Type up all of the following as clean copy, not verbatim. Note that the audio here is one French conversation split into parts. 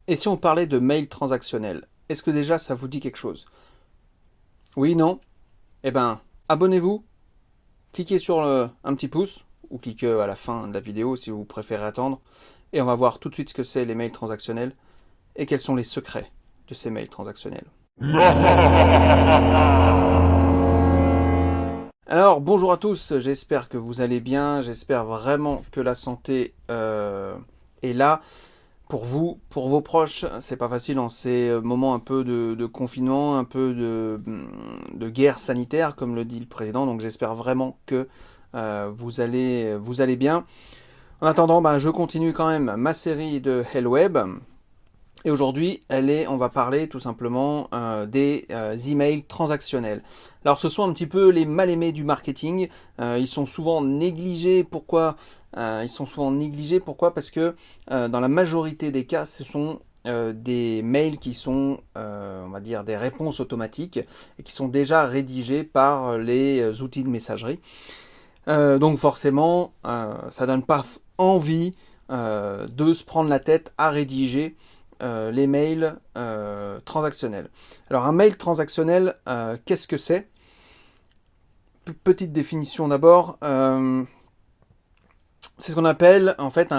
Et si on parlait de mail transactionnel, est-ce que déjà ça vous dit quelque chose? Oui, non? Eh ben, abonnez-vous, cliquez sur un petit pouce, ou cliquez à la fin de la vidéo si vous préférez attendre, et on va voir tout de suite ce que c'est les mails transactionnels, et quels sont les secrets de ces mails transactionnels. Alors, bonjour à tous, j'espère que vous allez bien, j'espère vraiment que la santé est là. Pour vous, pour vos proches, c'est pas facile en ces moments un peu de confinement, un peu de guerre sanitaire, comme le dit le président. Donc j'espère vraiment que vous allez bien. En attendant, ben, je continue quand même ma série de Hello Web. Et aujourd'hui, on va parler tout simplement des emails transactionnels. Alors, ce sont un petit peu les mal-aimés du marketing. Ils sont souvent négligés. Pourquoi ils sont souvent négligés? Pourquoi? Parce que dans la majorité des cas, ce sont des mails qui sont, on va dire, des réponses automatiques et qui sont déjà rédigés par les outils de messagerie. Donc forcément, ça donne pas envie de se prendre la tête à rédiger les mails transactionnels. Alors un mail transactionnel, qu'est-ce que c'est? Petite définition d'abord. C'est ce qu'on appelle en fait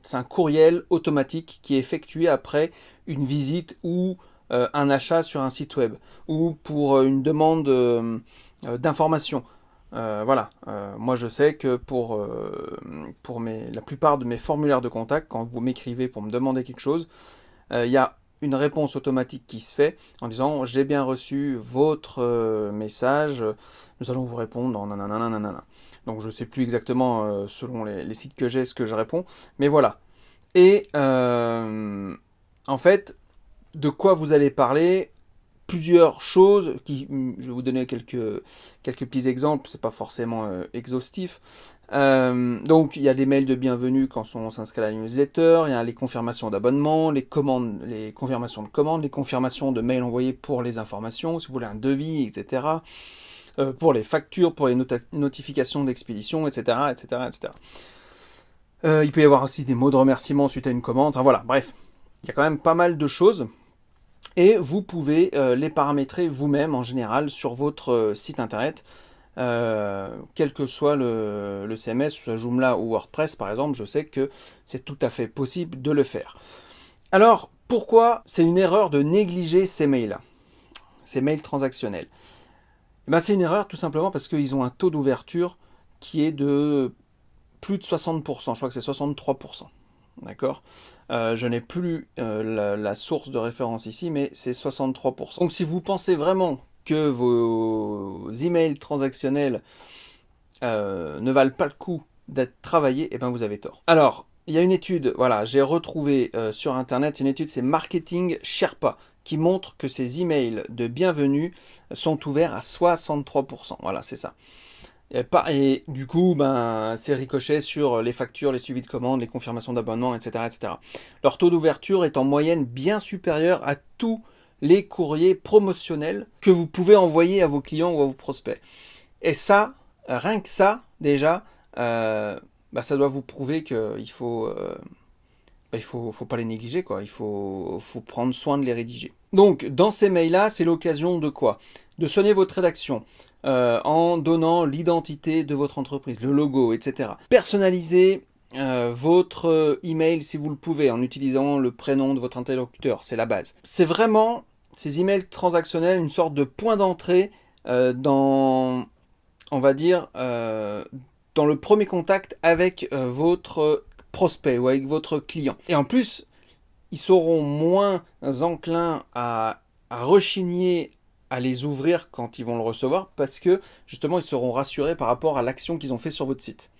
c'est un courriel automatique qui est effectué après une visite ou un achat sur un site web ou pour une demande d'information. Voilà, moi je sais que pour la plupart de mes formulaires de contact, quand vous m'écrivez pour me demander quelque chose, il y a une réponse automatique qui se fait en disant j'ai bien reçu votre message, nous allons vous répondre dans nanana nanana. Donc je ne sais plus exactement selon les sites que j'ai ce que je réponds, mais voilà. Et en fait, de quoi vous allez parler? Plusieurs choses je vais vous donner quelques petits exemples, c'est pas forcément exhaustif. Donc il y a des mails de bienvenue quand on s'inscrit à la newsletter, il y a les confirmations d'abonnement, les commandes, les confirmations de commandes, les confirmations de mails envoyés pour les informations, si vous voulez un devis, etc. Pour les factures, pour les notifications d'expédition, etc., etc., etc. Il peut y avoir aussi des mots de remerciement suite à une commande, enfin voilà, bref, il y a quand même pas mal de choses. Et vous pouvez les paramétrer vous-même en général sur votre site internet, quel que soit le CMS, soit Joomla ou WordPress par exemple, je sais que c'est tout à fait possible de le faire. Alors, pourquoi c'est une erreur de négliger ces mails-là, ces mails transactionnels? Eh ben, c'est une erreur tout simplement parce qu'ils ont un taux d'ouverture qui est de plus de 60%, je crois que c'est 63%. D'accord. Je n'ai plus la source de référence ici, mais c'est 63%. Donc si vous pensez vraiment que vos emails transactionnels ne valent pas le coup d'être travaillés, eh ben vous avez tort. Alors, il y a une étude, voilà, j'ai retrouvé sur internet une étude, c'est Marketing Sherpa, qui montre que ces emails de bienvenue sont ouverts à 63%. Voilà, c'est ça. Et du coup, ben, c'est ricochet sur les factures, les suivis de commandes, les confirmations d'abonnement, etc., etc. Leur taux d'ouverture est en moyenne bien supérieur à tous les courriers promotionnels que vous pouvez envoyer à vos clients ou à vos prospects. Et ça, rien que ça, déjà, bah, ça doit vous prouver qu'il faut, faut pas les négliger, quoi. Faut prendre soin de les rédiger. Donc, dans ces mails-là, c'est l'occasion de quoi? De soigner votre rédaction en donnant l'identité de votre entreprise, le logo, etc. Personnalisez votre email si vous le pouvez en utilisant le prénom de votre interlocuteur, c'est la base. C'est vraiment ces emails transactionnels une sorte de point d'entrée dans, on va dire, dans le premier contact avec votre prospect ou avec votre client. Et en plus, ils seront moins enclins à rechigner à les ouvrir quand ils vont le recevoir parce que justement ils seront rassurés par rapport à l'action qu'ils ont fait sur votre site.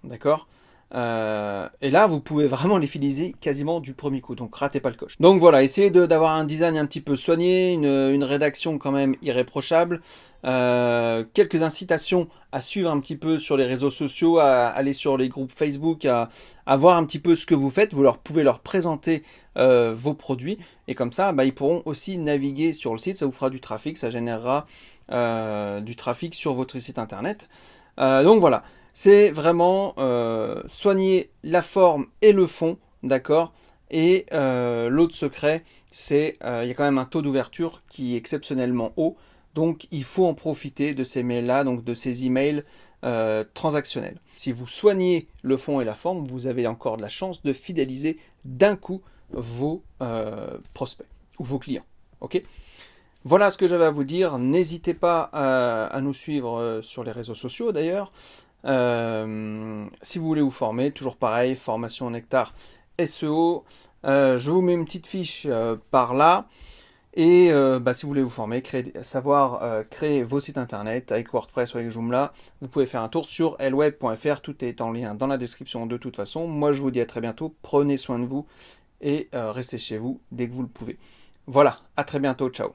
D'accord. Et là, vous pouvez vraiment les fidéliser quasiment du premier coup, donc ratez pas le coche. Donc voilà, essayez d'avoir un design un petit peu soigné, une rédaction quand même irréprochable, quelques incitations à suivre un petit peu sur les réseaux sociaux, à aller sur les groupes Facebook, à voir un petit peu ce que vous faites, pouvez leur présenter vos produits, et comme ça, bah, ils pourront aussi naviguer sur le site, ça vous fera du trafic, ça générera du trafic sur votre site internet. Donc voilà, c'est vraiment soigner la forme et le fond, d'accord? Et l'autre secret, c'est il y a quand même un taux d'ouverture qui est exceptionnellement haut. Donc il faut en profiter de ces mails-là, donc de ces emails transactionnels. Si vous soignez le fond et la forme, vous avez encore de la chance de fidéliser d'un coup vos prospects ou vos clients. Ok? Voilà ce que j'avais à vous dire. N'hésitez pas à nous suivre sur les réseaux sociaux d'ailleurs. Si vous voulez vous former, toujours pareil, formation Nectar SEO. Je vous mets une petite fiche par là. Et si vous voulez vous former, créer vos sites internet avec WordPress ou avec Joomla, vous pouvez faire un tour sur lweb.fr. Tout est en lien dans la description de toute façon. Moi, je vous dis à très bientôt. Prenez soin de vous et restez chez vous dès que vous le pouvez. Voilà, à très bientôt. Ciao.